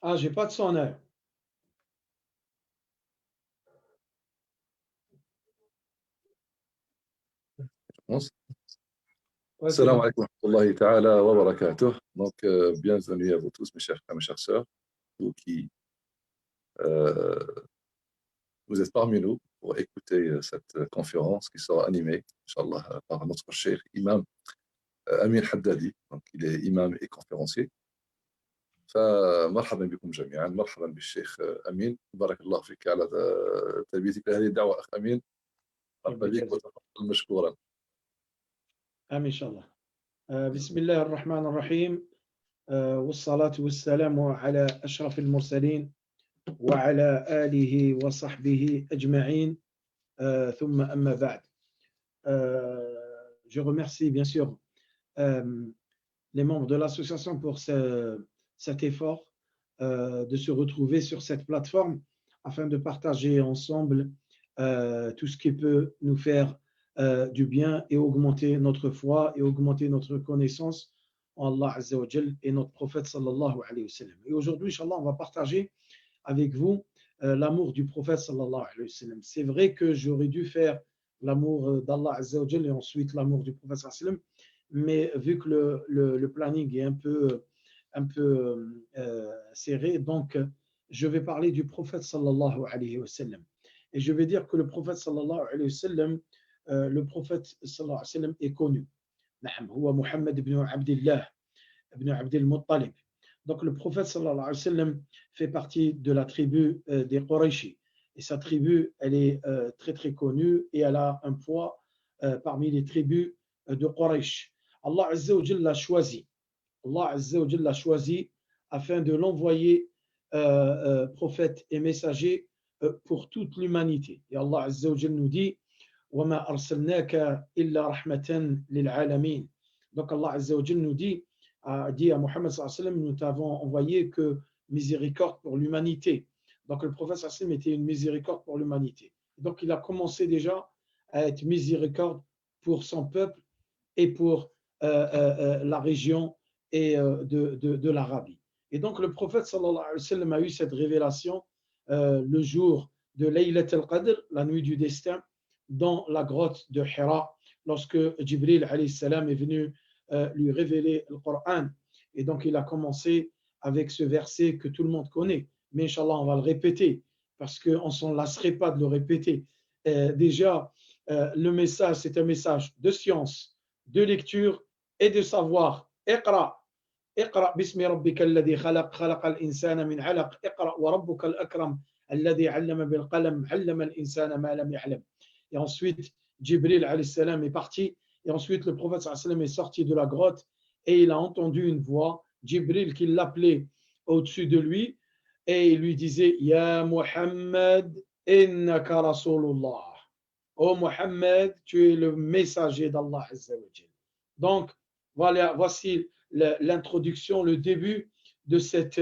Ah, j'ai pas de sonnerie. Pense. Ouais, c'est Salam bon. alaikum wa rahmatullahi ta'ala wa barakatuh. Donc, bienvenue à vous tous, mes chers frères, mes chères sœurs, vous qui euh, vous êtes parmi nous pour écouter cette conférence qui sera animée, Inch'Allah, par notre cher imam Amin Haddadi. Donc, il est imam et conférencier. فمرحبا بكم جميعا، مرحبا بالشيخ امين، بارك الله فيك على تلبيتك لهذه الدعوه اخ امين. مرحبا بك وتفضل مشكورا. آمين إن شاء الله. بسم الله الرحمن الرحيم. والصلاة والسلام على أشرف المرسلين وعلى آله وصحبه أجمعين. ثم أما بعد. Je remercie bien sûr les membres de l'association pour cet effort de se retrouver sur cette plateforme afin de partager ensemble tout ce qui peut nous faire du bien et augmenter notre foi et augmenter notre connaissance en Allah Azza wa Jal et notre prophète sallallahu alayhi wa sallam. Et aujourd'hui, Inch'Allah, on va partager avec vous l'amour du prophète sallallahu alayhi wa sallam. C'est vrai que j'aurais dû faire l'amour d'Allah Azza wa Jal et ensuite l'amour du prophète sallallahu alayhi wa sallam, mais vu que le planning est un peu serré, donc je vais parler du prophète sallallahu alayhi wa sallam. Et je vais dire que le prophète sallallahu alayhi wa sallam, le prophète sallallahu alayhi wa sallam est connu. نعم هو محمد بن عبد الله بن عبد المطلب. Donc le prophète sallallahu alayhi wa sallam fait partie de la tribu des Qurayshi. Et sa tribu, elle est très très connue et elle a un poids parmi les tribus de Quraysh. Allah Azza wa Jalla l'a choisi. Allah Azza wa Jalla l'a choisi afin de l'envoyer prophète et messager pour toute l'humanité. Et Allah Azza wa Jalla nous dit وَمَا أَرْسَلْنَاكَ إِلَّا رَحْمَةً لِلْعَالَمِينَ. Donc Allah Azza wa Jalla nous dit à Mohammed sallallahu alayhi wa sallam, nous t'avons envoyé que miséricorde pour l'humanité. Donc le prophète sallallahu alayhi wa sallam était une miséricorde pour l'humanité. Donc il a commencé déjà à être miséricorde pour son peuple et pour la région et de l'Arabie. Et donc le prophète sallallahu alayhi wa sallam a eu cette révélation le jour de Laylat al-Qadr, la nuit du destin, dans la grotte de Hira, lorsque Jibril alayhi salam est venu lui révéler le Coran. Et donc il a commencé avec ce verset que tout le monde connaît. Mais Inch'Allah, on va le répéter, parce qu'on ne s'en lasserait pas de le répéter. Déjà, le message, c'est un message de science, de lecture et de savoir. Iqra. اقرأ باسم ربك الذي خلق خلق الإنسان من علق اقرأ وربك الأكرم الذي علم بالقلم علم الإنسان ما لم يعلم. Et ensuite, Jibril alayhi salam est parti. Et ensuite, le prophète alayhi salam est sorti de la grotte et il a entendu une voix, Jibril, qui l'appelait au-dessus de lui et il lui disait Ya Muhammad, innaka Rasulullah. Ô Muhammad, tu es le messager d'Allah Azza wa Jal. Donc, voilà, voici l'introduction, le début de cette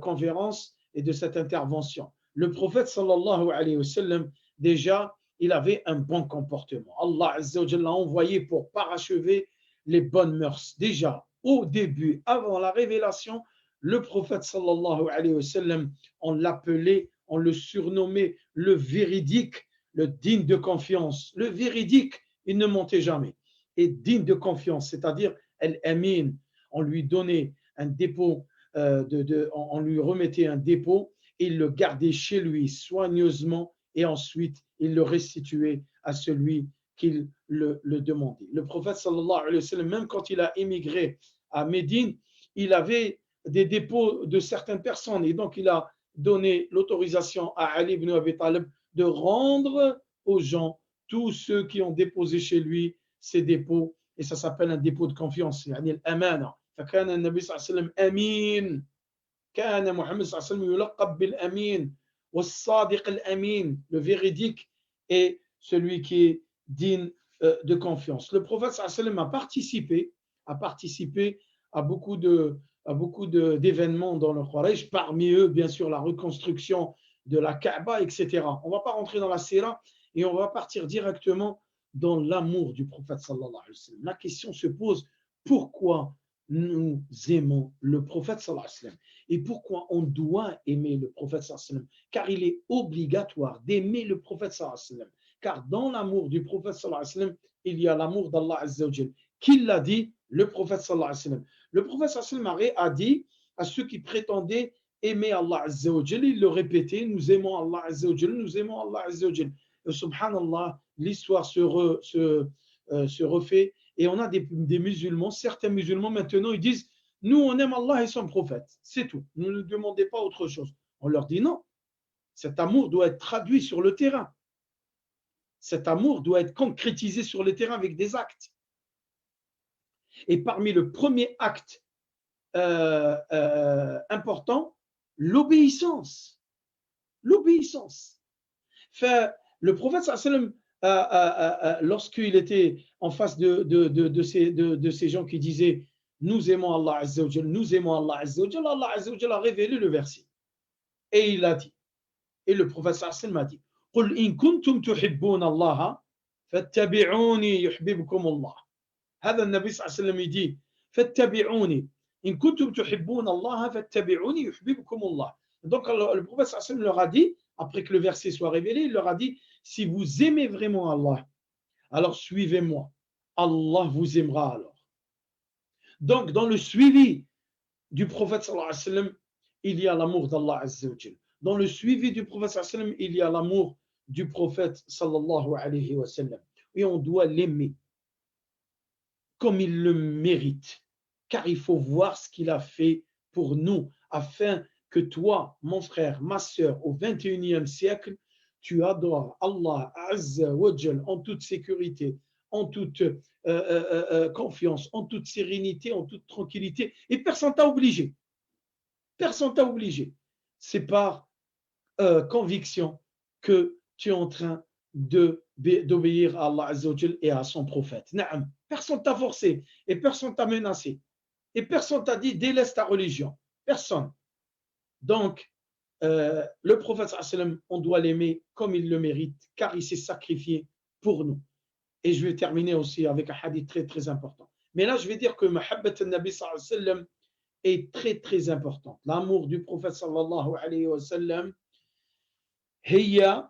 conférence et de cette intervention. Le prophète sallallahu alayhi wa sallam, déjà, il avait un bon comportement. Allah Azza wa Jalla l'a envoyé pour parachever les bonnes mœurs. Déjà, au début, avant la révélation, le prophète sallallahu alayhi wa sallam, on l'appelait, on le surnommait le véridique, le digne de confiance. Le véridique, il ne mentait jamais. Et digne de confiance, c'est-à-dire Al-Amin, on lui donnait un dépôt, on lui remettait un dépôt, et il le gardait chez lui soigneusement et ensuite il le restituait à celui qui le demandait. Le prophète sallallahu alayhi wa sallam, même quand il a émigré à Médine, il avait des dépôts de certaines personnes et donc il a donné l'autorisation à Ali ibn Abi Talib de rendre aux gens, tous ceux qui ont déposé chez lui ces dépôts, et ça s'appelle un dépôt de confiance, يعني الأمانة. فكان النبي صلى الله عليه وسلم أمين. كان محمد صلى الله عليه وسلم يلقب بالأمين والصادق الأمين, le véridique et celui qui est digne de confiance. Le prophète صلى الله عليه وسلم a participé à beaucoup d'événements dans le Quraysh, parmi eux bien sûr la reconstruction de la Kaaba, etc. On ne va pas rentrer dans la sira et on va partir directement dans l'amour du prophète sallallahu alayhi wa sallam. La question se pose, pourquoi nous aimons le prophète sallallahu alayhi wa sallam. Et pourquoi on doit aimer le prophète sallallahu alayhi wa sallam? Car il est obligatoire d'aimer le prophète sallallahu alayhi wa sallam. Car dans l'amour du prophète sallallahu alayhi wa sallam, il y a l'amour d'Allah azza wa jal. Qui l'a dit? Le prophète sallallahu alayhi wa sallam. Le prophète sallallahu alayhi wa sallam a dit à ceux qui prétendaient aimer Allah azza wa jal, il le répétait, nous aimons Allah azza wa jal, nous aimons Allah azza wa jal. Et subhanallah, l'histoire se refait. Et on a des musulmans, certains musulmans maintenant, ils disent, nous on aime Allah et son prophète, c'est tout. Ne nous demandez pas autre chose. On leur dit non. Cet amour doit être traduit sur le terrain. Cet amour doit être concrétisé sur le terrain avec des actes. Et parmi le premier acte important, l'obéissance. L'obéissance. Le prophète sallallahu alayhi wa sallam, lorsqu'il était en face de ces gens qui disaient nous aimons Allah azza wa jal, nous aimons Allah azza wa jal, Allah azza wa jal a révélé le verset. Et il a dit, et le prophète sallallahu alayhi wa sallam a dit, قل إن كنتم تحبون الله فاتبعوني يحببكم الله. هذا النبي صلى الله عليه وسلم dit فاتبعوني إن كنتم تحبون الله فاتبعوني يحببكم الله. Donc le prophète sallallahu alayhi wa sallam leur a dit, après que le verset soit révélé, il leur a dit, si vous aimez vraiment Allah, alors suivez-moi. Allah vous aimera alors. Donc, dans le suivi du prophète sallallahu alayhi wa sallam, il y a l'amour d'Allah azza wa jal. Dans le suivi du prophète sallallahu alayhi wa sallam, il y a l'amour du prophète sallallahu alayhi wa sallam. Et on doit l'aimer comme il le mérite. Car il faut voir ce qu'il a fait pour nous, afin que toi, mon frère, ma sœur, au 21e siècle, tu adores Allah azza wa jal en toute sécurité, en toute confiance, en toute sérénité, en toute tranquillité, et personne t'a obligé. Personne t'a obligé. C'est par conviction que tu es en train d'obéir à Allah azza wa jal et à son prophète. Naam. Personne t'a forcé et personne t'a menacé. Et personne t'a dit délaisse ta religion. Personne. Donc, le prophète sallallahu alayhi wa sallam, on doit l'aimer comme il le mérite, car il s'est sacrifié pour nous. Et je vais terminer aussi avec un hadith très très important. Mais là, je vais dire que mahabbat al-Nabi sallallahu alayhi wa sallam est très très importante. L'amour du prophète sallallahu alayhi wa sallam هي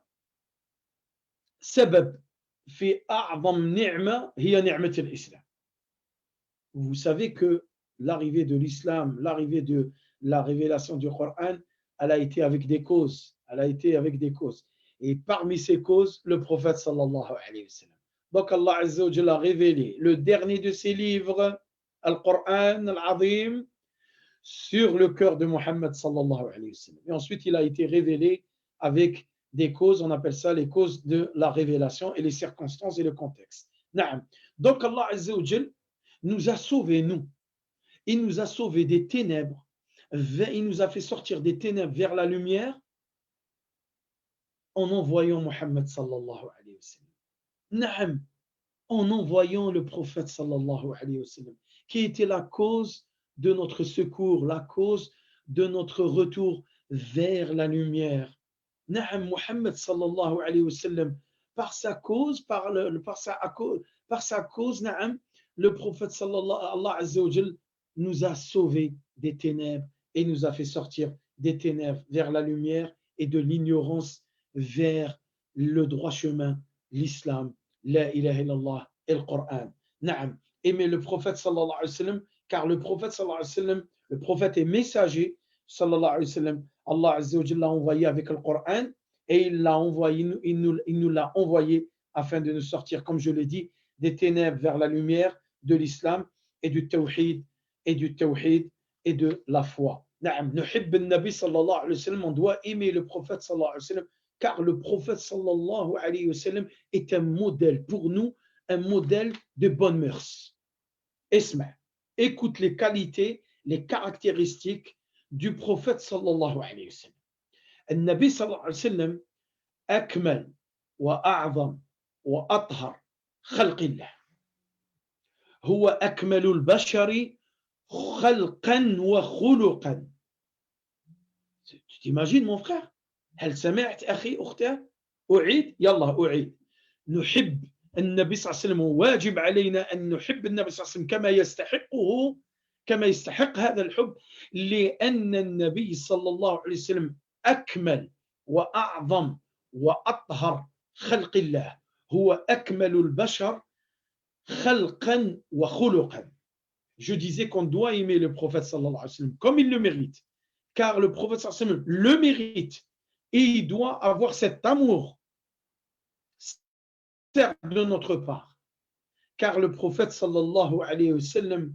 سبب في أعظم نعمة هي نعمة الإسلام. Vous savez que l'arrivée de l'islam, l'arrivée de la révélation du Coran, elle a été avec des causes. Elle a été avec des causes. Et parmi ces causes, le prophète sallallahu alayhi wa sallam. Donc Allah azza wa jalla a révélé le dernier de ses livres, Al-Qur'an Al-Azim, sur le cœur de Muhammad sallallahu alayhi wa sallam. Et ensuite, il a été révélé avec des causes, on appelle ça les causes de la révélation et les circonstances et le contexte. Donc Allah azza wa jalla nous a sauvés, nous. Il nous a sauvés des ténèbres. Il nous a fait sortir des ténèbres vers la lumière en envoyant Muhammad sallallahu alayhi wa sallam. Naam, en envoyant le prophète sallallahu alayhi wa sallam, qui était la cause de notre secours, la cause de notre retour vers la lumière. Naam, Muhammad sallallahu alayhi wa sallam, par sa cause, par sa cause, naam, le prophète sallallahu Allah azza wa jal nous a sauvés des ténèbres et nous a fait sortir des ténèbres vers la lumière et de l'ignorance vers le droit chemin, l'islam, la ilaha illallah et le Coran. Naam. Aimer le prophète sallallahu alayhi wa sallam, car le prophète sallallahu alayhi wa sallam, le prophète est messager sallallahu alayhi wa sallam. Allah azza wa jalla l'a envoyé avec le Coran et il l'a envoyé, il nous l'a envoyé afin de nous sortir, comme je l'ai dit, des ténèbres vers la lumière de l'islam et du tawhid et de la foi. Naam, nuhib al-Nabi sallallahu alayhi wa sallam, on doit aimer le prophète sallallahu alayhi wa sallam, car le prophète sallallahu alayhi wa sallam est un modèle pour nous, un modèle de bonnes mœurs. Isma, écoute les qualités, les caractéristiques du prophète sallallahu alayhi wa sallam. النبي صلى الله عليه وسلم أكمل وأعظم وأطهر خلق الله. هو أكمل البشر خلقا وخلقا. Tu t'imagines mon frère؟ هل سمعت أخي أختي؟ أعيد؟ يلا أعيد. نحب النبي صلى الله عليه وسلم، واجب علينا أن نحب النبي صلى الله عليه وسلم كما يستحقه كما يستحق هذا الحب لأن النبي صلى الله عليه وسلم أكمل وأعظم وأطهر خلق الله، هو أكمل البشر خلقا وخلقا. Je disais qu'on doit aimer le prophète sallallahu alayhi wa sallam comme il le mérite, car le prophète sallallahu alayhi wa sallam le mérite et il doit avoir cet amour de notre part, car le prophète sallallahu alayhi wa sallam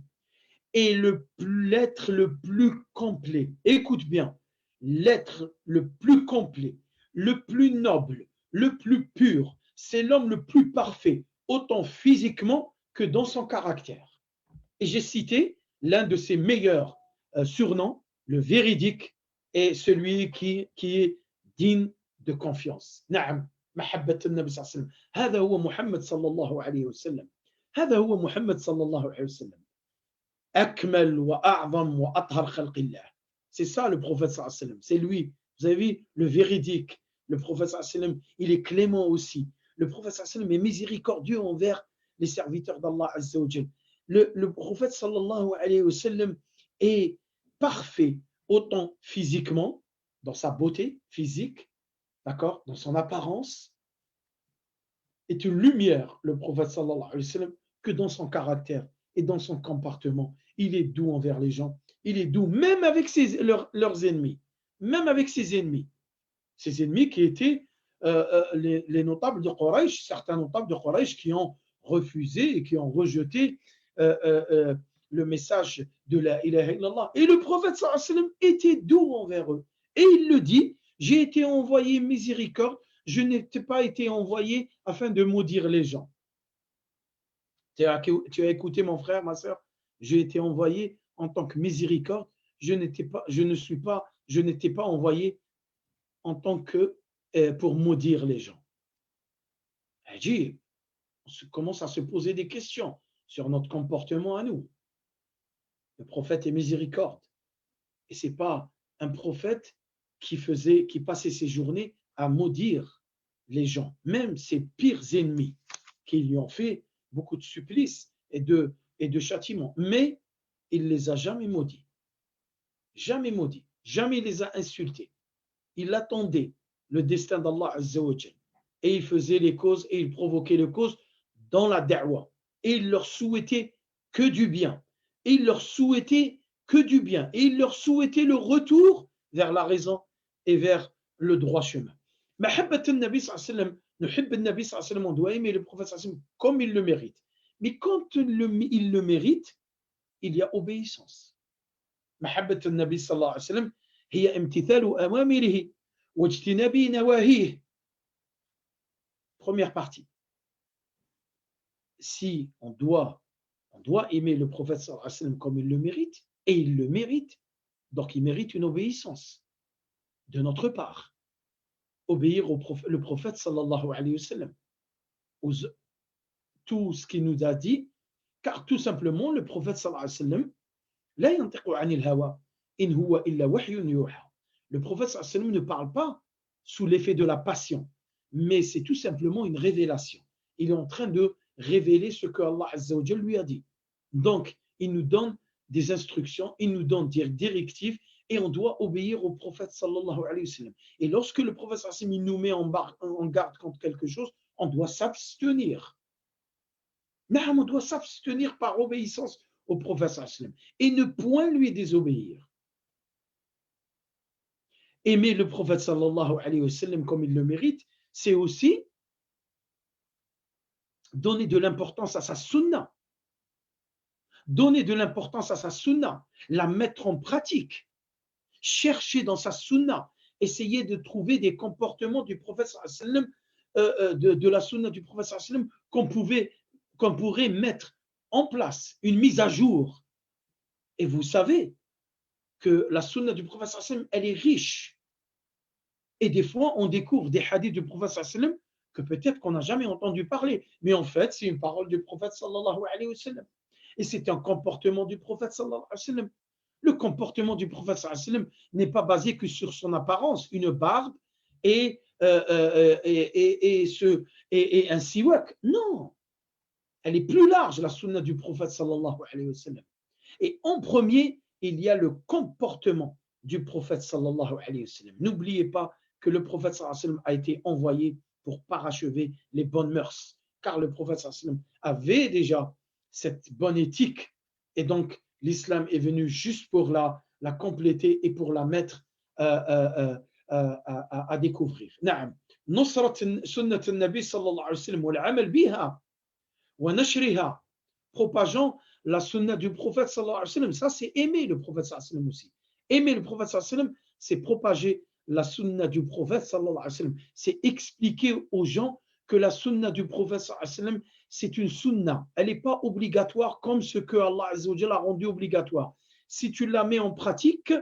est l'être le plus complet. Écoute bien, l'être le plus complet, le plus noble, le plus pur, c'est l'homme le plus parfait, autant physiquement que dans son caractère. Et j'ai cité l'un de ses meilleurs surnoms, le véridique, et celui qui est digne de confiance. نعم محبة النبي صلى الله عليه وسلم هذا هو محمد صلى الله عليه وسلم هذا هو محمد صلى الله عليه وسلم أكمل وأعظم وأطهر خلق الله. C'est ça le prophète صلى الله عليه وسلم, c'est lui. Vous avez vu le véridique, le prophète صلى الله عليه وسلم, il est clément aussi. Le prophète صلى الله عليه وسلم est miséricordieux envers les serviteurs d'Allah Azza wa Jal. Le prophète sallallahu alayhi wa sallam est parfait autant physiquement, dans sa beauté physique, d'accord, dans son apparence, est une lumière, le prophète sallallahu alayhi wa sallam, que dans son caractère et dans son comportement. Il est doux envers les gens, il est doux même avec leurs ennemis, même avec ses ennemis qui étaient les notables de Quraysh, certains notables de Quraysh qui ont refusé et qui ont rejeté le message de la ilaha illallah. Et le prophète sallallahu alayhi wa sallam était doux envers eux. Et il le dit, j'ai été envoyé miséricorde, je n'ai pas été envoyé afin de maudire les gens. Tu as écouté mon frère, ma soeur, j'ai été envoyé en tant que miséricorde, je n'étais pas envoyé en tant que pour maudire les gens. On commence à se poser des questions sur notre comportement à nous. Le prophète est miséricorde. Et ce n'est pas un prophète qui passait ses journées à maudire les gens, même ses pires ennemis, qui lui ont fait beaucoup de supplices et de châtiments. Mais il ne les a jamais maudits. Jamais maudits. Jamais il les a insultés. Il attendait le destin d'Allah Azza wa Jal. Et il faisait les causes et il provoquait les causes dans la da'wah. Et il leur souhaitait que du bien. Et il leur souhaitait que du bien. Et il leur souhaitait le retour vers la raison et vers le droit chemin. Mahabbat al-Nabi sallallahu alayhi wa sallam, nuhib al-Nabi sallallahu alayhi wa sallam, on doit aimer le prophète sallallahu alayhi wa sallam comme il le mérite. Mais quand il le mérite, il y a obéissance. Mahabbat al-Nabi sallallahu alayhi wa sallam, hiya imtithalu awamirihi wa ijtinabi nawahihi. Première partie. Si on doit aimer le prophète sallallahu alayhi wa sallam comme il le mérite, et il le mérite, donc il mérite une obéissance de notre part. Obéir le prophète sallallahu alayhi wa sallam, tout ce qu'il nous a dit, car tout simplement le prophète sallallahu alayhi wa sallam, la yantiqu anil hawa, in huwa illa wahyun yuha. Le prophète sallallahu alayhi wa sallam ne parle pas sous l'effet de la passion, mais c'est tout simplement une révélation. Il est en train de révéler ce que Allah Azza wa Jal lui a dit. Donc, il nous donne des instructions, il nous donne des directives et on doit obéir au prophète sallallahu alayhi wa sallam. Et lorsque le prophète sallallahu alayhi wa sallam nous met en garde contre quelque chose, on doit s'abstenir. On doit s'abstenir par obéissance au prophète sallallahu alayhi wa sallam et ne point lui désobéir. Aimer le prophète sallallahu alayhi wa sallam comme il le mérite, c'est aussi donner de l'importance à sa sunna. Donner de l'importance à sa sunna, la mettre en pratique. Chercher dans sa sunna, essayer de trouver des comportements du prophète sallallahu alayhi wa sallam, de la sunna du prophète sallallahu alayhi wa sallam qu'on pourrait mettre en place, une mise à jour. Et vous savez que la sunna du prophète sallallahu alayhi wa sallam, elle est riche. Et des fois, on découvre des hadiths du prophète sallallahu alayhi wa sallam que peut-être qu'on n'a jamais entendu parler. Mais en fait, c'est une parole du prophète sallallahu alayhi wa sallam. Et c'est un comportement du prophète sallallahu alayhi wa sallam. Le comportement du prophète sallallahu alayhi wa sallam n'est pas basé que sur son apparence, une barbe et un siwak. Non, elle est plus large, la sunna du prophète sallallahu alayhi wa sallam. Et en premier, il y a le comportement du prophète sallallahu alayhi wa sallam. N'oubliez pas que le prophète sallallahu alayhi wa sallam a été envoyé pour parachever les bonnes mœurs, car le prophète sallallahu alayhi wa sallam avait déjà cette bonne éthique, et donc l'islam est venu juste pour la compléter et pour la mettre à découvrir. نعم نصرة سنة النبي صلى الله عليه وسلم والعمل بها ونشرها, propageant la sunna du prophète sallallahu alayhi wa sallam. Ça, c'est aimer le prophète sallallahu alayhi wa sallam aussi. Aimer le prophète sallallahu alayhi wa sallam, c'est propager la sunna du prophète sallallahu alayhi wa sallam. C'est expliquer aux gens que la sunna du prophète sallallahu alayhi wa sallam, c'est une sunna. Elle n'est pas obligatoire comme ce que Allah azza wa jalla a rendu obligatoire. Si tu la mets en pratique,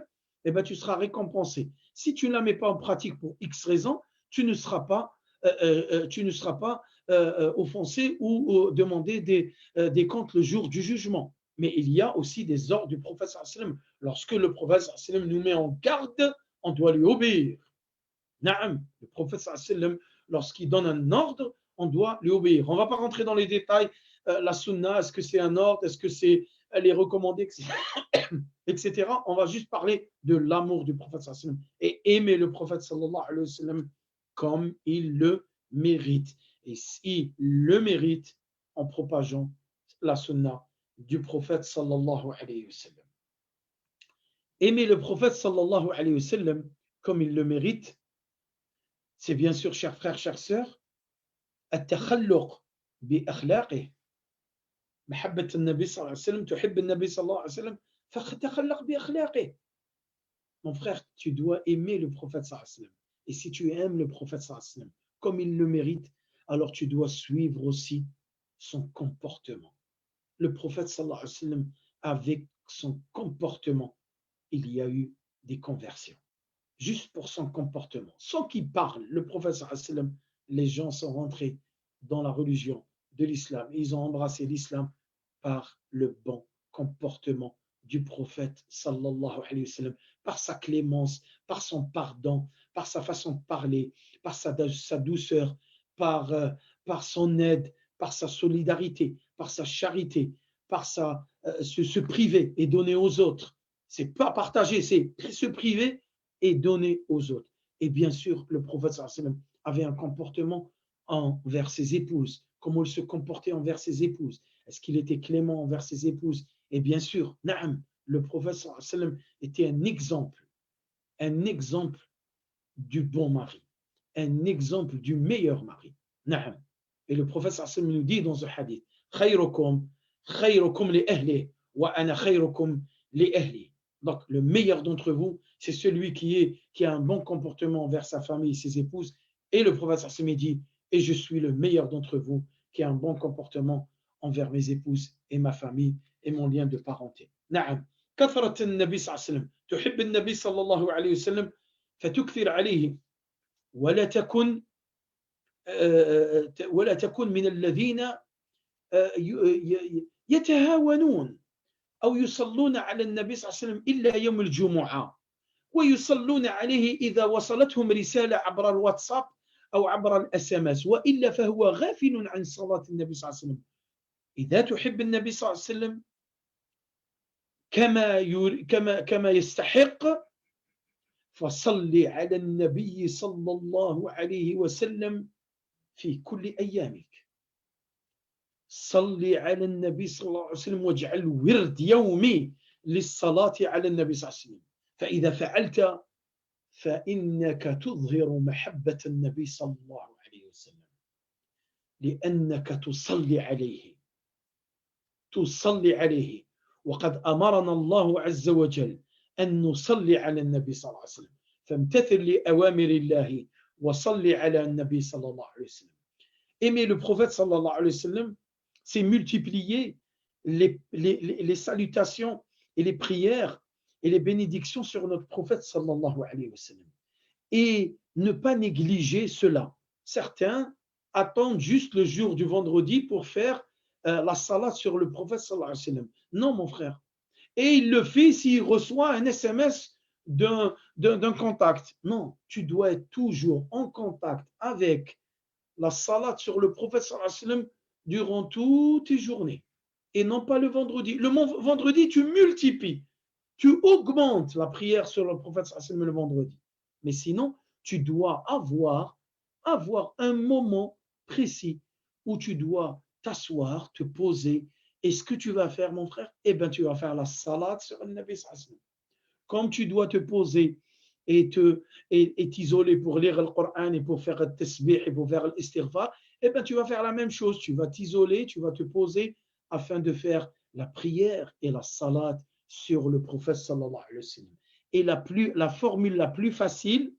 eh ben, tu seras récompensé. Si tu ne la mets pas en pratique pour X raisons, tu ne seras pas offensé ou demander des comptes le jour du jugement. Mais il y a aussi des ordres du prophète sallallahu alayhi wa sallam. Lorsque le prophète sallallahu alayhi wa sallam nous met en garde, on doit lui obéir. Naam, le prophète sallallahu alayhi wa sallam, lorsqu'il donne un ordre, on doit lui obéir. On ne va pas rentrer dans les détails. La sunna, est-ce que c'est un ordre, est-ce que elle est recommandée, etc. On va juste parler de l'amour du prophète sallallahu alayhi wa sallam et aimer le prophète sallallahu alayhi wa sallam comme il le mérite. Et il le mérite en propageant la sunna du prophète sallallahu alayhi wa sallam. Aimer le prophète sallallahu alayhi wa sallam comme il le mérite, c'est bien sûr, chers frères, chères sœurs, التخلق بأخلاقه. محبة النبي صلى الله عليه وسلم تحب النبي صلى الله عليه وسلم فتخلق بأخلاقه. Mon frère, tu dois aimer le prophète sallallahu alayhi wa sallam. Et si tu aimes le prophète sallallahu alayhi wa sallam comme il le mérite, alors tu dois suivre aussi son comportement. Le prophète sallallahu alayhi wa sallam, avec son comportement, il y a eu des conversions. Juste pour son comportement. Sans qu'il parle, le prophète sallallahu alayhi wa sallam, les gens sont rentrés dans la religion de l'islam. Ils ont embrassé l'islam par le bon comportement du prophète sallallahu alayhi wa sallam, par sa clémence, par son pardon, par sa façon de parler, par sa douceur, par son aide, par sa solidarité, par sa charité, par se priver et donner aux autres. C'est pas partager, c'est se priver et donner aux autres. Et bien sûr, le prophète sallallahu alayhi wa sallam avait un comportement envers ses épouses. Comment il se comportait envers ses épouses? Est-ce qu'il était clément envers ses épouses? Et bien sûr, naam, le prophète sallallahu alayhi wa sallam était un exemple du bon mari, un exemple du meilleur mari. Naam. Et le prophète sallallahu alayhi wa sallam nous dit dans ce hadith, khayrukum li ahli wa ana khayrukum li ahli. Donc, le meilleur d'entre vous, c'est celui qui a un bon comportement envers sa famille et ses épouses. Et le prophète sallallahu alayhi wa sallam dit, et je suis le meilleur d'entre vous qui a un bon comportement envers mes épouses et ma famille et mon lien de parenté. نعم كثرة النبي صلى الله عليه وسلم تحب النبي صلى الله عليه وسلم فتكثر عليه ولا تكن من الذين يتهاونون أو يصلون على النبي صلى الله عليه وسلم إلا يوم الجمعة ويصلون عليه إذا وصلتهم رسالة عبر الواتساب أو عبر الأسماس وإلا فهو غافل عن صلاة النبي صلى الله عليه وسلم. إذا تحب النبي صلى الله عليه وسلم كما يستحق فصل على النبي صلى الله عليه وسلم في كل أيامك. صل على النبي صلى الله عليه وسلم واجعل ورد يومي للصلاة على النبي صلى الله عليه وسلم. فإذا فعلت فإنك تظهر محبة النبي صلى الله عليه وسلم لأنك تصلي عليه وقد أمرنا الله عز وجل أن نصلي على النبي صلى الله عليه وسلم فامتثل لأوامر الله وصلي على النبي صلى الله عليه وسلم. Aimer le prophète sallallahu alayhi wa sallam, c'est multiplier les salutations et les prières et les bénédictions sur notre prophète sallallahu alayhi wa sallam. Et ne pas négliger cela. Certains attendent juste le jour du vendredi pour faire la salat sur le prophète sallallahu alayhi wa sallam. Non, mon frère. Et il le fait s'il reçoit un SMS d'un contact. Non, tu dois être toujours en contact avec la salat sur le prophète sallallahu alayhi wa sallam durant toutes tes journées. et non pas le vendredi. Vendredi, tu multiplies, tu augmentes la prière sur le prophète sallallahu le vendredi. Mais sinon, tu dois avoir un moment précis où tu dois t'asseoir, te poser. Et ce que tu vas faire, mon frère, eh bien, tu vas faire la salade sur le Nabi sallallahu. Comme tu dois te poser et t'isoler pour lire le Coran et pour faire le tasbih et pour faire l'istighfar, eh bien, tu vas faire la même chose. Tu vas t'isoler, tu vas te poser afin de faire la prière et la salade sur le prophète sallallahu alayhi wa sallam. Et la formule la plus facile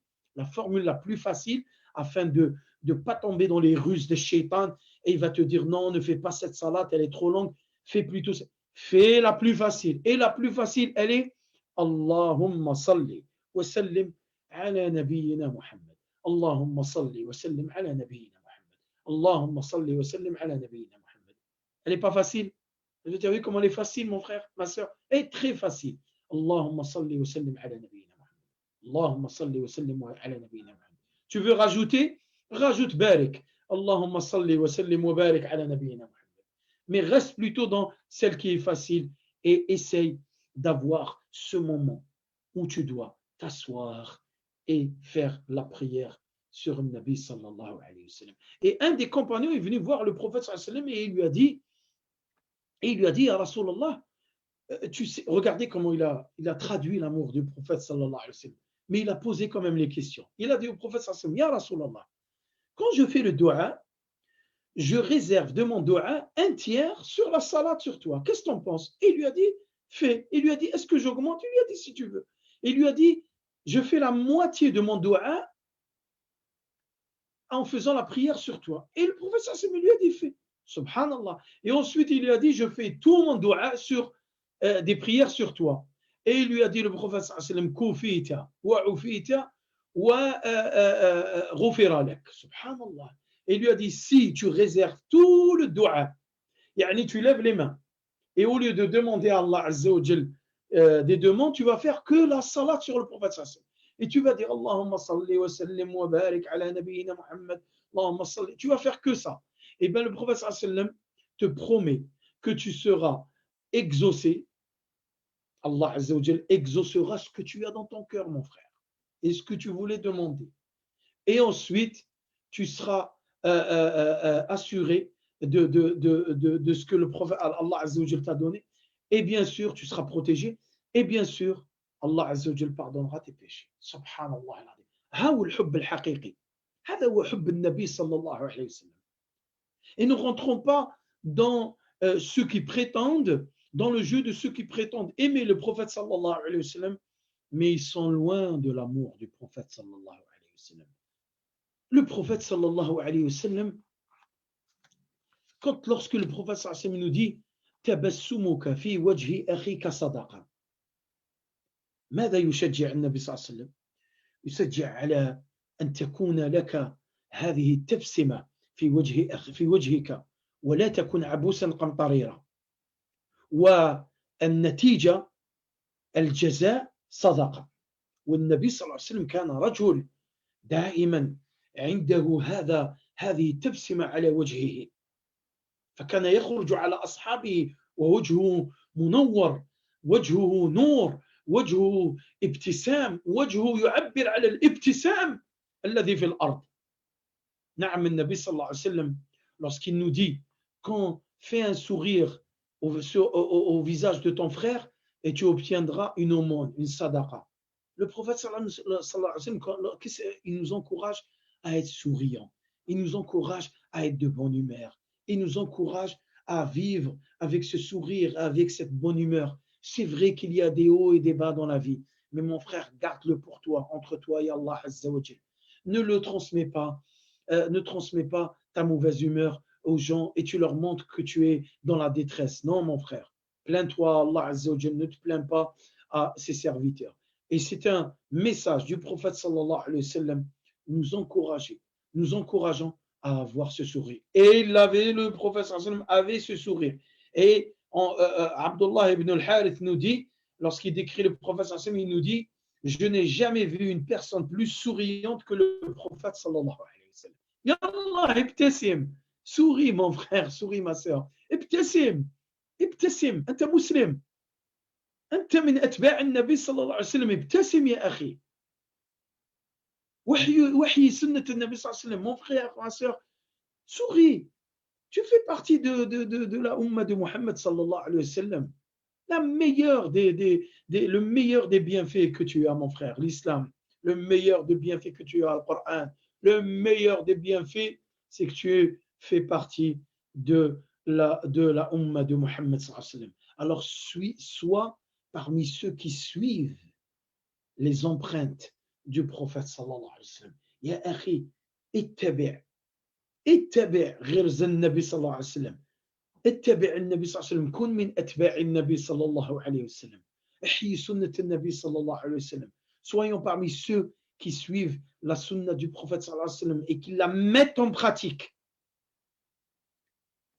afin de ne pas tomber dans les ruses de shaitan, et il va te dire non, ne fais pas cette salade, elle est trop longue, fais la plus facile. Et la plus facile, elle est Allahumma salli wa sallim ala nabiyyina Muhammad. Allahumma salli wa sallim ala nabiyyina Muhammad. Allahumma salli wa sallim ala nabiyyina Muhammad. Elle n'est pas facile. Je t'ai vu comment elle est facile, mon frère, ma soeur. Elle est très facile. Allahumma salli wa sallim ala nabiyyina Muhammad. Allahumma salli wa sallim ala nabiyyina Muhammad. Tu veux rajouter? Rajoute barik. Allahumma salli wa sallim wa barik ala nabiyyina Muhammad. Mais reste plutôt dans celle qui est facile et essaye d'avoir ce moment où tu dois t'asseoir et faire la prière sur le Nabi sallallahu alayhi wa sallam. Et un des compagnons est venu voir le prophète sallallahu alayhi wa sallam et il lui a dit, à Rasulallah, tu sais, regardez comment il a traduit l'amour du prophète sallallahu alayhi wa sallam. Mais il a posé quand même les questions. Il a dit au prophète sallallahu alayhi wa sallam, Ya Rasulallah, quand je fais le dua, je réserve de mon dua un tiers sur la salade sur toi. Qu'est-ce que tu en penses? Et il lui a dit, fais. Il lui a dit, est-ce que j'augmente? Il lui a dit, si tu veux. Il lui a dit, je fais la moitié de mon dua en faisant la prière sur toi. Et le prophète sallallahu lui a dit, fais. Subhanallah. Et ensuite, il lui a dit, je fais tout mon dua sur des prières sur toi. Et il lui a dit, le prophète sallallahu kufita wa ufita wa ghufira lak. Subhanallah. Et il lui a dit, si tu réserves tout le dua, tu lèves les mains, et au lieu de demander à Allah Azza wa Jal des demandes, tu vas faire que la salat sur le prophète sallallahu alayhi wa sallam. Et tu vas dire, Allahumma salli wa sallim wa barik ala nabiyyina Muhammad, Allahumma salli. Tu vas faire que ça. Et bien le prophète sallallahu alayhi wa sallam te promet que tu seras exaucé. Allah Azza wa Jal exaucera ce que tu as dans ton cœur, mon frère, et ce que tu voulais demander. Et ensuite, tu seras assuré de ce que le prophète Allah Azza wa Jal t'a donné, et bien sûr tu seras protégé, et bien sûr Allah Azza wa Jal pardonnera tes péchés. Subhanallah al-azim. هذا الحب الحقيقي. هذا هو حب النبي صلى الله عليه وسلم. Et ne rentrons pas dans ceux qui prétendent, dans le jeu de ceux qui prétendent aimer le prophète sallallahu alayhi wa sallam, mais ils sont loin de l'amour du prophète sallallahu alayhi wa sallam. Le prophète sallallahu alayhi wa sallam, lorsque le prophète sallallahu alayhi wa sallam nous dit tabassumuka fi wajhi akhika sadaqa, ماذا يشجع النبي صلى الله عليه وسلم؟ يشجع على أن تكون لك هذه التبسمة في وجهك ولا تكن عبوسا قمطريرا، والنتيجة الجزاء صدقة. والنبي صلى الله عليه وسلم كان رجل دائما عنده هذه التبسمة على وجهه، فكان يخرج على أصحابه ووجهه منور، وجهه نور، وجهه ابتسام، وجهه يعبر على الابتسام الذي في الأرض. نعم النبي صلى الله عليه وسلم lorsqu'il nous dit quand fais un sourire au visage de ton frère et tu obtiendras une aumône, une sadaqa. Le prophète sallallahu alayhi wa sallam, il nous encourage à être souriant, il nous encourage à être de bonne humeur, il nous encourage à vivre avec ce sourire, avec cette bonne humeur. C'est vrai qu'il y a des hauts et des bas dans la vie, mais mon frère, garde-le pour toi, entre toi et Allah Azza wa Jal. Ne transmets pas ta mauvaise humeur aux gens et tu leur montres que tu es dans la détresse. Non, mon frère, plains-toi à Allah Azza wa Jal, ne te plains pas à ses serviteurs. Et c'est un message du prophète sallallahu alayhi wa sallam, nous encourageant à avoir ce sourire. Et le prophète sallallahu alayhi wa sallam avait ce sourire. Et Abdullah ibn al-Harith nous dit, lorsqu'il décrit le prophète sallallahu alayhi wa sallam, il nous dit, je n'ai jamais vu une personne plus souriante que le prophète sallallahu alayhi wa sallam. Ya Allah, ibtasim, souris mon frère, souris ma soeur, ibtasim, ابتسم، أنت مسلم، أنت من أتباع النبي صلى الله عليه وسلم، ابتسم يا أخي. وحي سنة النبي صلى الله عليه وسلم. Mon frère, ma soeur, souris. Tu fais partie de la Ummah de Muhammad sallallahu alayhi wa sallam. Le meilleur des bienfaits que tu as, mon frère, l'islam. Le meilleur des bienfaits que tu as, le Coran. Le meilleur des bienfaits, c'est que tu fais partie de la Ummah de Muhammad sallallahu alayhi wa sallam. Alors, sois parmi ceux qui suivent les empreintes du prophète sallallahu alayhi wa sallam. Ya akhi, اتبع غرز النبي صلى الله عليه وسلم. اتبع النبي صلى الله عليه وسلم. كن من أتباع النبي صلى الله عليه وسلم. احيي سنة النبي صلى الله عليه وسلم. Soyons parmi ceux qui suivent la sunna du prophète sallallahu alayhi wa sallam et qui la mettent en pratique.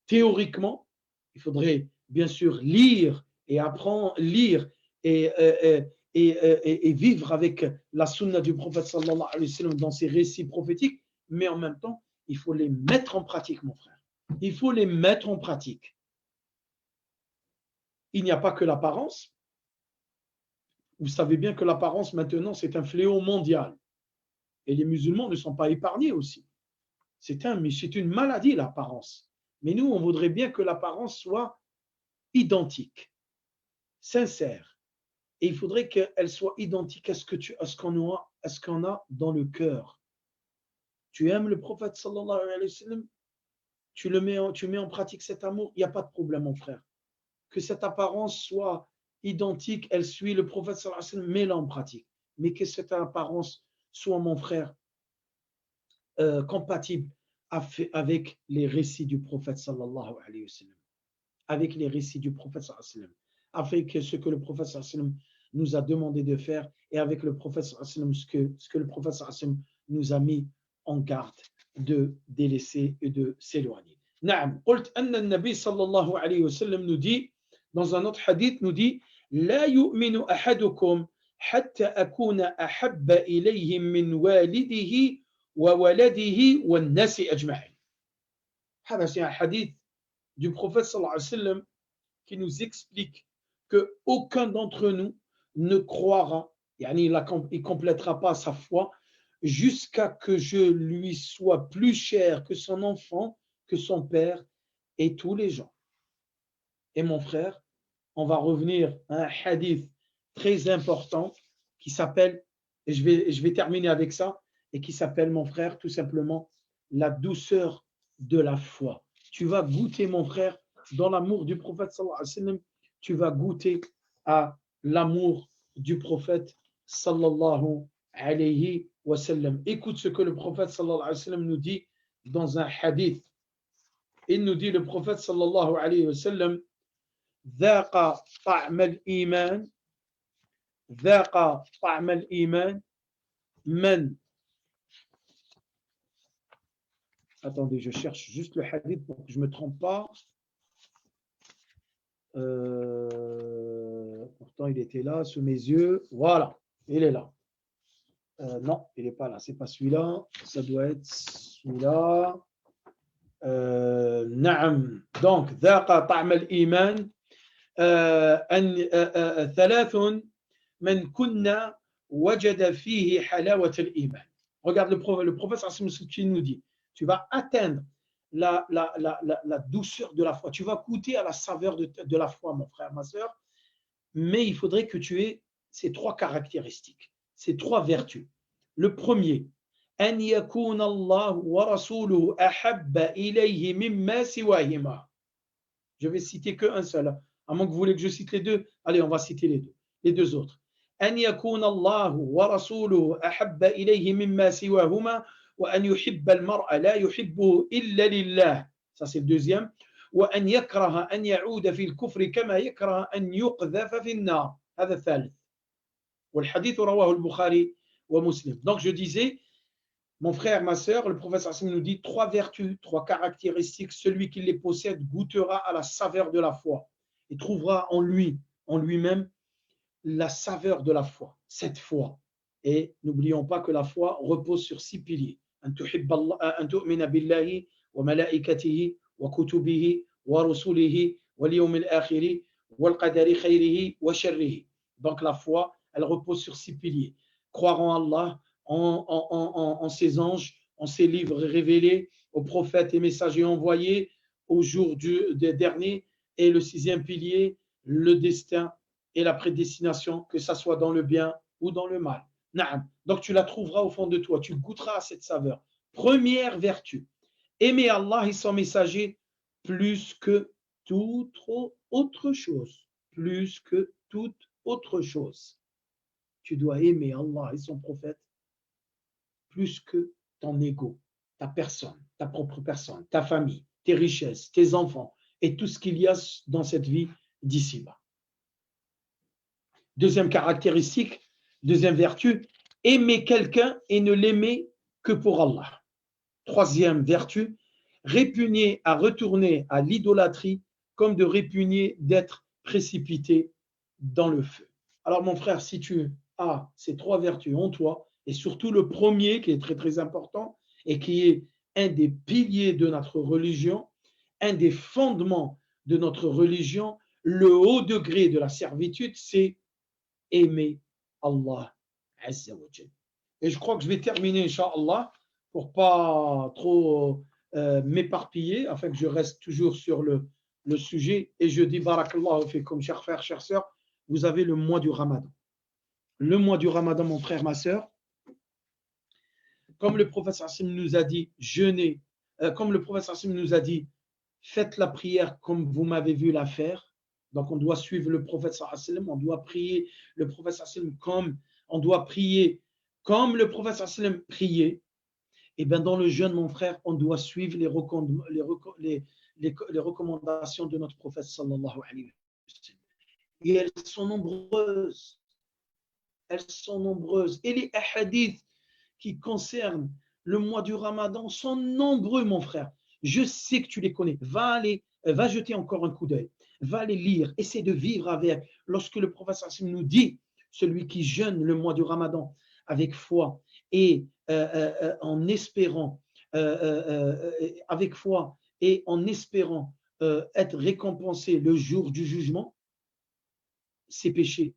Théoriquement, il faudrait bien sûr lire et apprendre, lire et vivre avec la sunna du prophète sallallahu alayhi wa sallam dans ses récits prophétiques, mais en même temps, il faut les mettre en pratique, mon frère. Il faut les mettre en pratique. Il n'y a pas que l'apparence. Vous savez bien que l'apparence, maintenant, c'est un fléau mondial. Et les musulmans ne sont pas épargnés aussi. C'est une maladie, l'apparence. Mais nous, on voudrait bien que l'apparence soit identique, sincère. Et il faudrait qu'elle soit identique à ce qu'on a dans le cœur. Tu aimes le prophète sallallahu alayhi wa sallam, tu mets en pratique cet amour, il n'y a pas de problème, mon frère. Que cette apparence soit identique, elle suit le prophète sallallahu alayhi wa sallam, mets-la en pratique. Mais que cette apparence soit, mon frère, compatible avec les récits du prophète sallallahu alayhi wa sallam. Avec les récits du prophète sallallahu alayhi wa sallam. Avec ce que le prophète sallallahu alayhi wa sallam nous a demandé de faire et avec le prophète sallallahu alayhi wa sallam, ce que le prophète sallallahu alayhi wa sallam nous a mis en garde de délaisser et de s'éloigner. نعم قلت أن النبي صلى الله عليه وسلم nous dit dans un autre hadith nous dit لا يؤمن أحدكم حتى أكون أحب إليه من والده وولده والناس أجمعين. هذا c'est un hadith du prophète صلى الله عليه وسلم qui nous explique que aucun d'entre nous ne croira, يعني il complétera pas sa foi jusqu'à que je lui sois plus cher que son enfant, que son père et tous les gens. Et mon frère, on va revenir à un hadith très important qui s'appelle, et je vais terminer avec ça, et qui s'appelle, mon frère, tout simplement, la douceur de la foi. Tu vas goûter, mon frère, dans l'amour du prophète sallallahu alayhi wa sallam, tu vas goûter à l'amour du prophète sallallahu alayhi wa sallam. Écoute ce que le prophète sallallahu alayhi wa sallam nous dit dans un hadith. Il nous dit, le prophète sallallahu alayhi wa sallam, ذاق طعم الإيمان ذاق طعم الإيمان من. Attendez, je cherche juste le hadith pour que je ne me trompe pas. Pourtant, il était là, sous mes yeux. Voilà, il est là. Non, il n'est pas là. Ce n'est pas celui-là. Ça doit être celui-là. نعم. Donc, ذاق طعم الإيمان ثلاث من كنا وجد فيه حلاوة الإيمان. Regarde le prophète qui nous dit, tu vas atteindre la douceur de la foi, tu vas goûter à la saveur de la foi, mon frère, ma soeur, mais il faudrait que tu aies ces trois caractéristiques, ces trois vertus. Le premier, أن يكون الله ورسوله أحب إليه مما سواهما. Je vais citer qu'un seul, à moins que vous voulez que je cite les deux. Allez, on va citer les deux autres. أن يكون الله ورسوله أحب إليه مما سواهما وأن يحب المرء لا يحبه إلا لله. Ça c'est le deuxième. وأن يكره أن يعود في الكفر كما يكره أن يقذف في النار. هذا الثالث. والحديث رواه البخاري ومسلم. Donc je disais, mon frère, ma sœur, le prophète sallallahu nous dit trois vertus, trois caractéristiques. Celui qui les possède goûtera à la saveur de la foi et trouvera en lui-même, la saveur de la foi, cette foi. Et n'oublions pas que la foi repose sur 6 piliers. أن تؤمن بالله وملائكته وكتبه ورسله وَالْيَوْمِ الْآخِرِ وَالْقَدَرِ خَيْرِهِ وَشَرِّهِ. Donc la foi, elle repose sur 6 piliers. Croire en Allah, en ses anges, en ses livres révélés, aux prophètes et messagers envoyés, au jour du dernier. Et le 6e pilier, le destin et la prédestination, que ça soit dans le bien ou dans le mal. Naam. Donc tu la trouveras au fond de toi, tu goûteras à cette saveur. Première vertu, aimer Allah et son messager plus que toute autre chose. Plus que toute autre chose. Tu dois aimer Allah et son prophète plus que ton ego, ta personne, ta propre personne, ta famille, tes richesses, tes enfants et tout ce qu'il y a dans cette vie d'ici-bas. Deuxième caractéristique, deuxième vertu, aimer quelqu'un et ne l'aimer que pour Allah. Troisième vertu, répugner à retourner à l'idolâtrie comme de répugner d'être précipité dans le feu. Alors mon frère, si tu as ces 3 vertus en toi, et surtout le premier qui est très très important et qui est un des piliers de notre religion, un des fondements de notre religion, le haut degré de la servitude, c'est aimer Allah Azza wa Jal. Et je crois que je vais terminer, Inch'Allah, pour pas trop m'éparpiller, afin que je reste toujours sur le sujet. Et je dis, barakallahu fikum, chers frères, chères sœurs, vous avez le mois du Ramadan. Le mois du Ramadan, mon frère, ma sœur, comme le prophète Sassim nous a dit, jeûnez, comme le prophète Sassim nous a dit, faites la prière comme vous m'avez vu la faire. Donc on doit suivre le prophète Sassim, on doit prier le prophète Sassim comme on doit prier comme le prophète Sassim priait. Et bien dans le jeûne, mon frère, on doit suivre les recommandations de notre prophète sallallahu alayhi wa sallam. Et elles sont nombreuses. Elles sont nombreuses. Et les hadiths qui concernent le mois du Ramadan sont nombreux, mon frère. Je sais que tu les connais. Va jeter encore un coup d'œil. Va les lire. Essaie de vivre avec. Lorsque le prophète sallallahu alayhi wa sallam nous dit, celui qui jeûne le mois du Ramadan avec foi et en espérant, avec foi et en espérant être récompensé le jour du jugement, ses péchés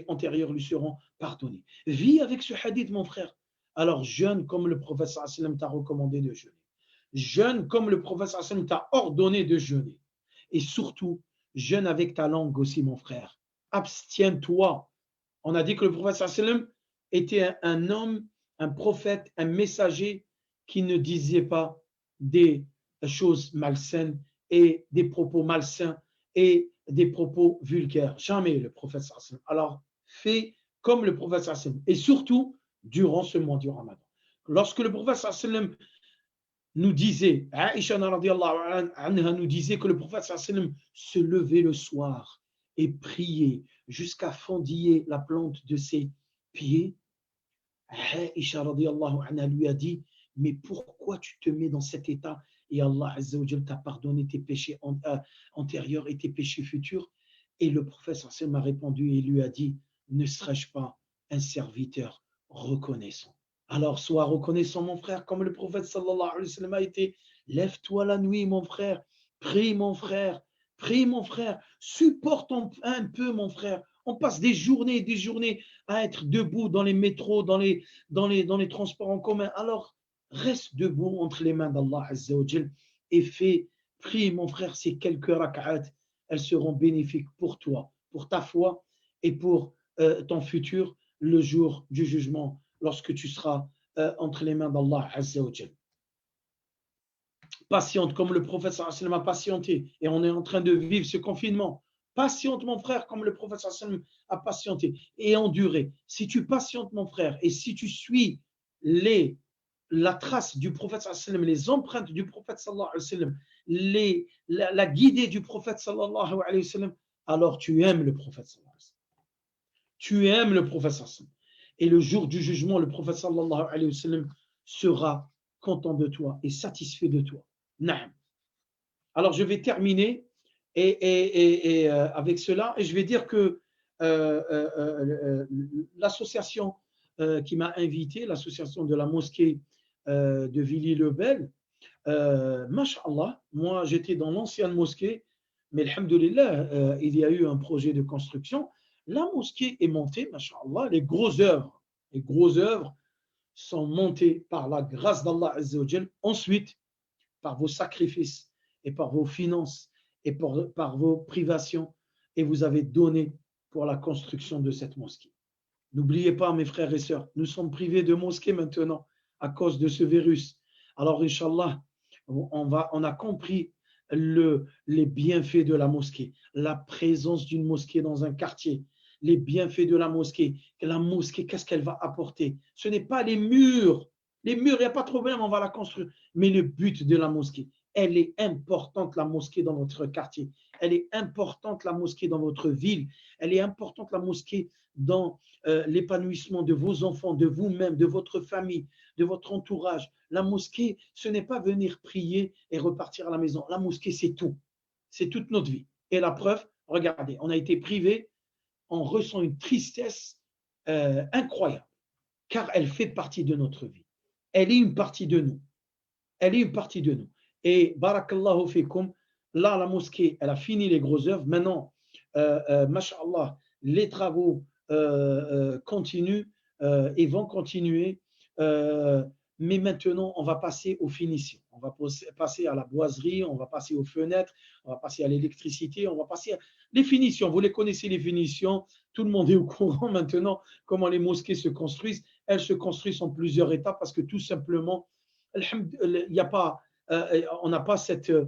antérieurs lui seront pardonnés. Vis avec ce hadith, mon frère. Alors jeûne comme le prophète sallallahu alayhi wa sallam t'a recommandé de jeûner. Jeûne comme le prophète sallallahu alayhi wa sallam t'a ordonné de jeûner. Et surtout, jeûne avec ta langue aussi, mon frère. Abstiens-toi. On a dit que le prophète sallallahu alayhi wa sallam était un homme, un prophète, un messager qui ne disait pas des choses malsaines et des propos malsains et des propos vulgaires. Jamais le prophète sallallahu alayhi wa sallam. Alors, fais comme le prophète sallallahu alayhi wa sallam. Et surtout, durant ce mois du Ramadan. Lorsque le prophète sallallahu alayhi wa sallam nous disait, Aïcha radiyallahu anha nous disait que le prophète sallallahu alayhi wa sallam se levait le soir et priait jusqu'à fendiller la plante de ses pieds. Aïcha radiyallahu anha lui a dit, mais pourquoi tu te mets dans cet état et Allah Azza wa Jal t'a pardonné tes péchés antérieurs et tes péchés futurs? Et le prophète sallallahu alayhi wa sallam a répondu et lui a dit, ne serais-je pas un serviteur reconnaissant? Alors sois reconnaissant, mon frère, comme le prophète sallallahu alayhi wa sallam a été. Lève-toi la nuit, mon frère. Prie, mon frère. Prie, mon frère. Supporte un peu, mon frère. On passe des journées et des journées à être debout dans les métros, dans les transports en commun. Alors, reste debout entre les mains d'Allah Azza wa Jal et prie, mon frère, ces quelques rak'at. Elles seront bénéfiques pour toi, pour ta foi et pour ton futur, le jour du jugement, lorsque tu seras entre les mains d'Allah Azza wa Jal. Patiente comme le prophète sallallahu alayhi wa sallam a patienté et on est en train de vivre ce confinement. Patiente, mon frère, comme le prophète sallallahu alayhi wa sallam a patienté et enduré. Si tu patientes, mon frère, et si tu suis la trace du prophète sallallahu alayhi wa sallam, les empreintes du prophète sallallahu alayhi wa sallam, la guidée du prophète sallallahu alayhi wa sallam, alors tu aimes le prophète sallallahu alayhi wa sallam. Tu aimes le prophète sallallahu alayhi wa sallam. Et le jour du jugement, le prophète sallallahu alayhi wa sallam sera content de toi et satisfait de toi. Naam. Alors je vais terminer avec cela et je vais dire que l'association qui m'a invité, l'association de la mosquée de Villiers-le-Bel, Masha'Allah, moi j'étais dans l'ancienne mosquée Mais alhamdoulilah, il y a eu un projet de construction. La mosquée est montée, masha'Allah, les grosses œuvres sont montées par la grâce d'Allah Azza wa Jal. Ensuite, par vos sacrifices et par vos finances et par vos privations, et vous avez donné pour la construction de cette mosquée. N'oubliez pas, mes frères et sœurs, nous sommes privés de mosquées maintenant à cause de ce virus. Alors, Inch'Allah, on a compris les bienfaits de la mosquée, la présence d'une mosquée dans un quartier, les bienfaits de la mosquée. La mosquée, qu'est-ce qu'elle va apporter? Ce n'est pas les murs. Les murs, il n'y a pas de problème, on va la construire. Mais le but de la mosquée, elle est importante, la mosquée dans votre quartier. Elle est importante, la mosquée dans votre ville. Elle est importante, la mosquée dans l'épanouissement de vos enfants, de vous-même, de votre famille, de votre entourage. La mosquée, ce n'est pas venir prier et repartir à la maison. La mosquée, c'est tout. C'est toute notre vie. Et la preuve, regardez, on a été privé, on ressent une tristesse incroyable, car elle fait partie de notre vie. Elle est une partie de nous. Elle est une partie de nous. Et barakallahu fikum, là, la mosquée, elle a fini les grosses œuvres. Maintenant, masha'Allah, les travaux continuent et vont continuer. Mais maintenant, on va passer aux finitions. On va passer à la boiserie, on va passer aux fenêtres, on va passer à l'électricité, on va passer à les finitions. Vous les connaissez, les finitions. Tout le monde est au courant maintenant comment les mosquées se construisent. Elles se construisent en plusieurs étapes parce que tout simplement, il n'y a pas, on n'a pas ce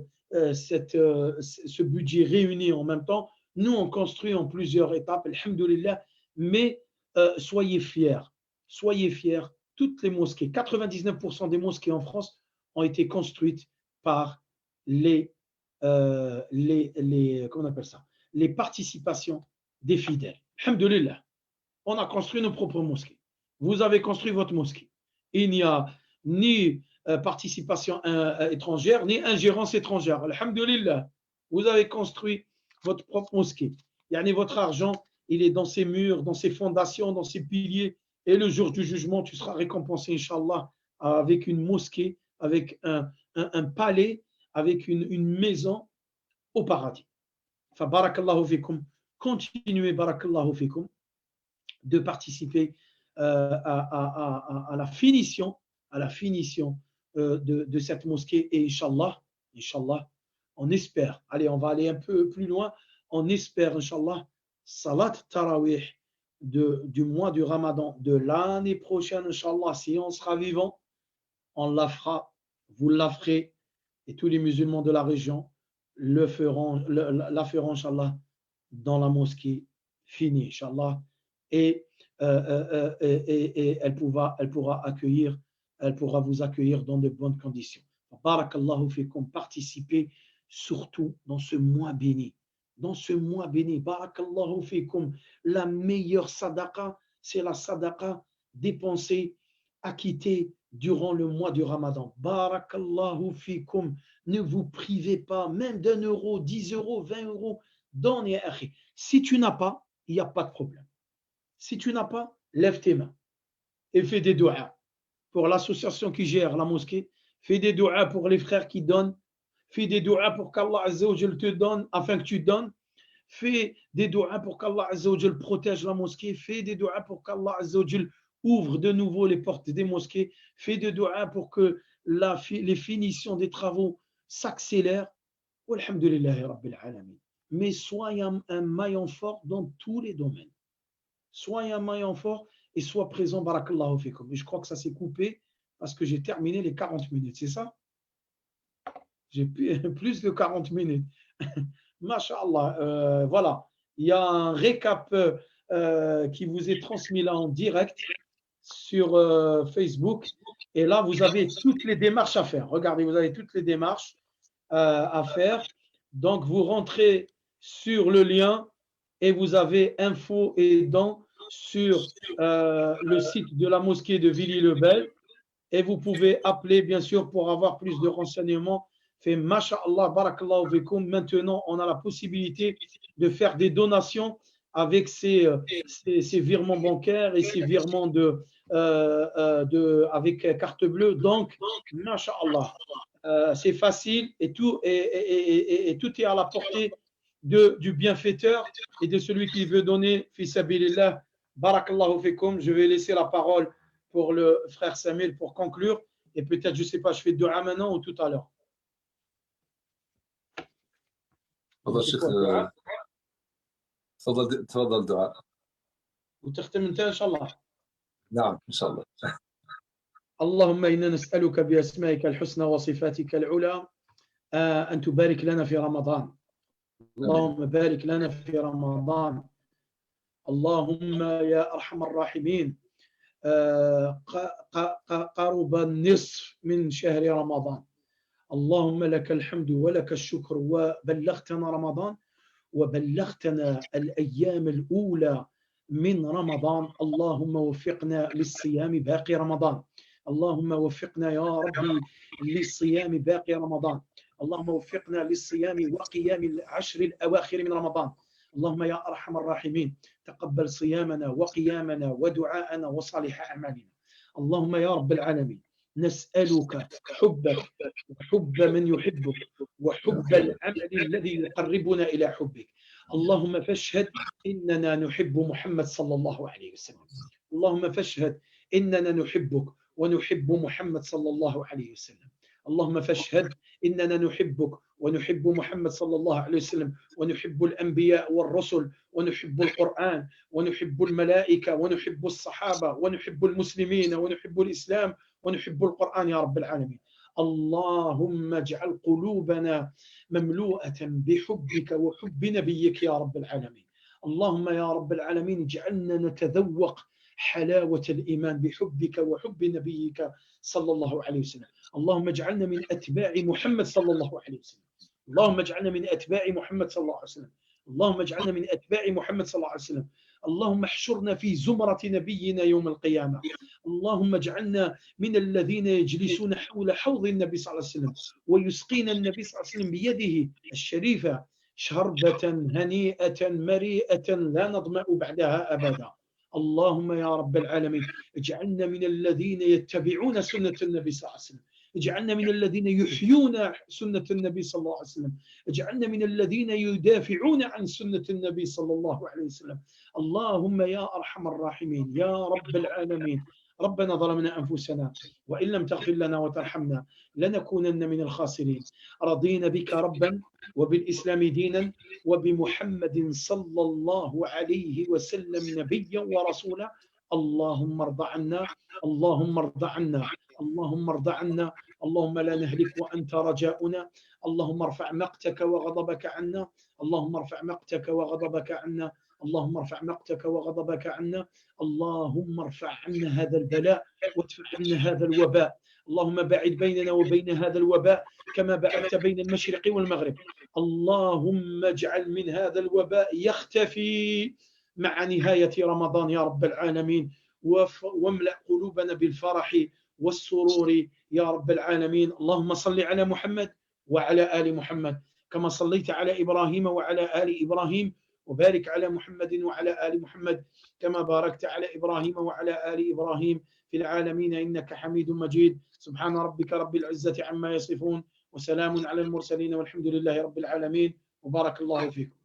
budget réuni en même temps. Nous, on construit en plusieurs étapes, alhamdoulilah, mais soyez fiers. Toutes les mosquées, 99% des mosquées en France ont été construites par comment on appelle ça, les participations des fidèles. Alhamdoulilah, on a construit nos propres mosquées. Vous avez construit votre mosquée. Il n'y a ni participation étrangère, ni ingérence étrangère. Alhamdulillah, vous avez construit votre propre mosquée. Yani votre argent, il est dans ses murs, dans ses fondations, dans ses piliers. Et le jour du jugement, tu seras récompensé, Inch'Allah, avec une mosquée, avec un palais, avec une maison au paradis. Fa barakallahu fikum. Continuez, barakallahu fikum, de participer à la finition de cette mosquée. Et Inch'Allah, on espère, allez, on va aller un peu plus loin, on espère, Inch'Allah, Salat Tarawih du mois du Ramadan de l'année prochaine, Inch'Allah, si on sera vivant, on la fera, vous la ferez, et tous les musulmans de la région la feront, Inch'Allah, dans la mosquée finie, Inch'Allah, et elle pourra vous accueillir dans de bonnes conditions. Barakallahu fikum, participez surtout dans ce mois béni. Barakallahu fikum, la meilleure sadaqa, c'est la sadaqa dépensée, acquittée durant le mois du Ramadan. Barakallahu fikum, ne vous privez pas, même d'1 euro, 10 euros, 20 euros, donnez. Si tu n'as pas, il n'y a pas de problème. Si tu n'as pas, lève tes mains et fais des doigts pour l'association qui gère la mosquée, fais des doigts pour les frères qui donnent, fais des doigts pour qu'Allah Azza wa Jal te donne afin que tu donnes, fais des doigts pour qu'Allah Azza wa Jal protège la mosquée, fais des doigts pour qu'Allah Azza wa Jal ouvre de nouveau les portes des mosquées, fais des doigts pour que les finitions des travaux s'accélèrent. Walhamdulillahi Rabbil Alamin. Mais sois un maillon fort dans tous les domaines. Sois un maillon fort et sois présent, barakallahu fikum. Et je crois que ça s'est coupé parce que j'ai terminé les 40 minutes, c'est ça? J'ai plus de 40 minutes. Masha'Allah. Voilà. Il y a un récap qui vous est transmis là en direct sur Facebook. Et là, vous avez toutes les démarches à faire. Regardez, vous avez toutes les démarches à faire. Donc, vous rentrez sur le lien et vous avez info et dons sur le site de la mosquée de Villiers-le-Bel. Et vous pouvez appeler, bien sûr, pour avoir plus de renseignements. Fait masha'Allah, barakallahu fikum. Maintenant, on a la possibilité de faire des donations avec ces virements bancaires et ces virements avec carte bleue. Donc, masha'Allah, c'est facile et tout est à la portée du bienfaiteur et de celui qui veut donner fi sabilillah. Barakallahu fikum. Je vais laisser la parole pour le frère Samir pour conclure. Et peut-être, je ne sais pas, je fais dua maintenant ou tout à l'heure. تفضل الدعاء. وتختم انت ان شاء الله. نعم ان شاء الله. اللهم انا نسالك باسمائك الحسنى وصفاتك العلى ان تبارك لنا في رمضان. اللهم بارك لنا في رمضان. اللهم يا ارحم الراحمين قرب النصف من شهر رمضان. اللهم لك الحمد ولك الشكر وبلغتنا رمضان وبلغتنا الأيام الأولى من رمضان. اللهم وفقنا للصيام باقي رمضان. اللهم وفقنا يا ربي للصيام باقي رمضان. اللهم وفقنا للصيام وقيام العشر الأواخر من رمضان. اللهم يا أرحم الراحمين تقبل صيامنا وقيامنا ودعاءنا وصالح أعمالنا. اللهم يا رب العالمين نسألك حبك وحب من يحبك وحب العمل الذي يقربنا إلى حبك. اللهم فاشهد إننا نحب محمد صلى الله عليه وسلم. اللهم فاشهد إننا نحبك ونحب محمد صلى الله عليه وسلم. اللهم فاشهد إننا نحبك ونحب محمد صلى الله عليه وسلم ونحب الأنبياء والرسل ونحب القرآن ونحب الملائكة ونحب الصحابة ونحب المسلمين ونحب الإسلام ونحب القرآن يا رب العالمين. اللهم اجعل قلوبنا مملوءة بحبك وحب نبيك يا رب العالمين. اللهم يا رب العالمين اجعلنا نتذوق حلاوة الإيمان بحبك وحب نبيك صلى الله عليه وسلم. اللهم اجعلنا من أتباع محمد صلى الله عليه وسلم. اللهم اجعلنا من أتباع محمد صلى الله عليه وسلم. اللهم اجعلنا من أتباع محمد صلى الله عليه وسلم. اللهم احشرنا في زمرة نبينا يوم القيامة. اللهم اجعلنا من الذين يجلسون حول حوض النبي صلى الله عليه وسلم ويسقينا النبي صلى الله عليه وسلم بيده الشريفة شربة هنيئة مريئة لا نظمأ بعدها أبدا. اللهم يا رب العالمين اجعلنا من الذين يتبعون سنة النبي صلى الله عليه وسلم. اجعلنا من الذين يحيون سنة النبي صلى الله عليه وسلم. اجعلنا من الذين يدافعون عن سنة النبي صلى الله عليه وسلم. اللهم يا أرحم الراحمين يا رب العالمين ربنا ظلمنا أنفسنا وإن لم تغفر لنا وترحمنا لنكونن من الخاسرين. رضينا بك ربا وبالإسلام دينا وبمحمد صلى الله عليه وسلم نبيا ورسولا. اللهم ارض عنا اللهم ارض عنا اللهم ارض عنا. اللهم لا نهلك وأنت رجاؤنا. اللهم ارفع مقتك وغضبك عنا. اللهم ارفع مقتك وغضبك عنا. اللهم ارفع مقتك وغضبك عنا. اللهم ارفع عنا هذا البلاء وادفع عنا هذا الوباء. اللهم باعد بيننا وبين هذا الوباء كما باعدت بين المشرق والمغرب. اللهم اجعل من هذا الوباء يختفي مع نهاية رمضان يا رب العالمين واملأ قلوبنا بالفرح والسرور يا رب العالمين. اللهم صل على محمد وعلى آل محمد كما صليت على إبراهيم وعلى آل إبراهيم وبارك على محمد وعلى آل محمد كما باركت على إبراهيم وعلى آل إبراهيم في العالمين إنك حميد مجيد. سبحان ربك رب العزة عما يصفون وسلام على المرسلين والحمد لله رب العالمين وبارك الله فيكم.